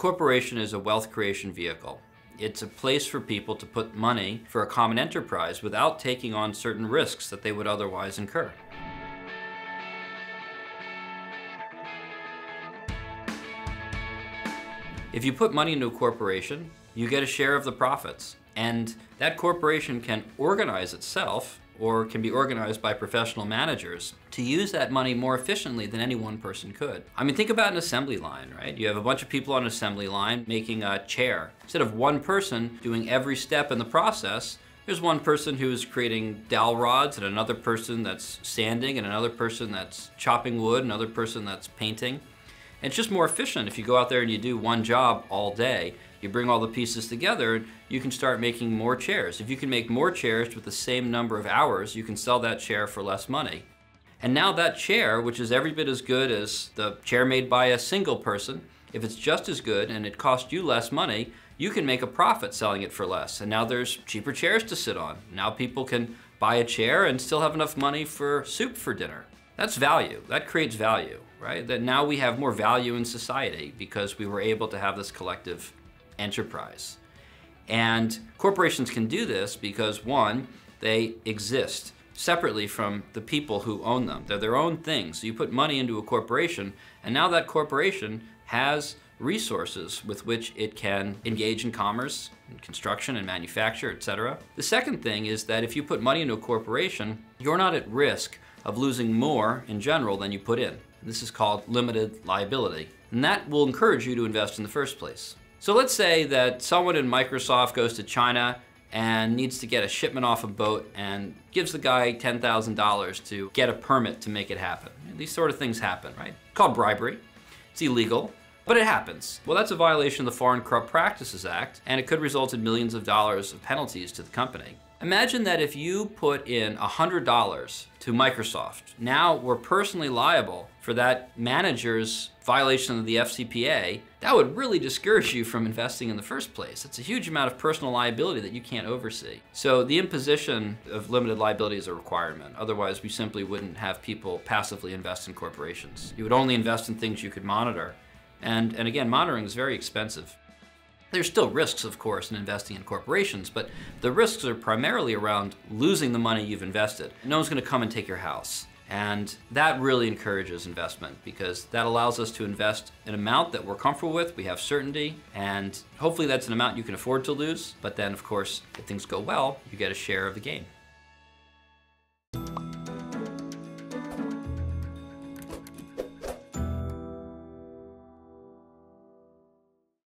corporation is a wealth creation vehicle. It's a place for people to put money for a common enterprise without taking on certain risks that they would otherwise incur. If you put money into a corporation, you get a share of the profits, and that corporation can organize itself, or can be organized by professional managers, to use that money more efficiently than any one person could. I mean, think about an assembly line, right? You have a bunch of people on an assembly line making a chair. Instead of one person doing every step in the process, there's one person who's creating dowel rods, and another person that's sanding, and another person that's chopping wood, another person that's painting. And it's just more efficient if you go out there and you do one job all day. You bring all the pieces together, and you can start making more chairs. If you can make more chairs with the same number of hours, you can sell that chair for less money. And now that chair, which is every bit as good as the chair made by a single person, if it's just as good and it costs you less money, you can make a profit selling it for less. And now there's cheaper chairs to sit on. Now people can buy a chair and still have enough money for soup for dinner. That's value. That creates value, right? That now we have more value in society because we were able to have this collective enterprise. And corporations can do this because, one, they exist separately from the people who own them. They're their own things. So you put money into a corporation, and now that corporation has resources with which it can engage in commerce, and construction and manufacture, etc. The second thing is that if you put money into a corporation, you're not at risk of losing more in general than you put in. This is called limited liability. And that will encourage you to invest in the first place. So let's say that someone in Microsoft goes to China and needs to get a shipment off a boat and gives the guy $10,000 to get a permit to make it happen. These sort of things happen, right? It's called bribery. It's illegal, but it happens. Well, that's a violation of the Foreign Corrupt Practices Act, and it could result in millions of dollars of penalties to the company. Imagine that if you put in $100 to Microsoft, now we're personally liable for that manager's violation of the FCPA. That would really discourage you from investing in the first place. It's a huge amount of personal liability that you can't oversee. So the imposition of limited liability is a requirement. Otherwise, we simply wouldn't have people passively invest in corporations. You would only invest in things you could monitor. And again, monitoring is very expensive. There's still risks, of course, in investing in corporations, but the risks are primarily around losing the money you've invested. No one's going to come and take your house. And that really encourages investment because that allows us to invest an amount that we're comfortable with, we have certainty, and hopefully that's an amount you can afford to lose. But then, of course, if things go well, you get a share of the gain.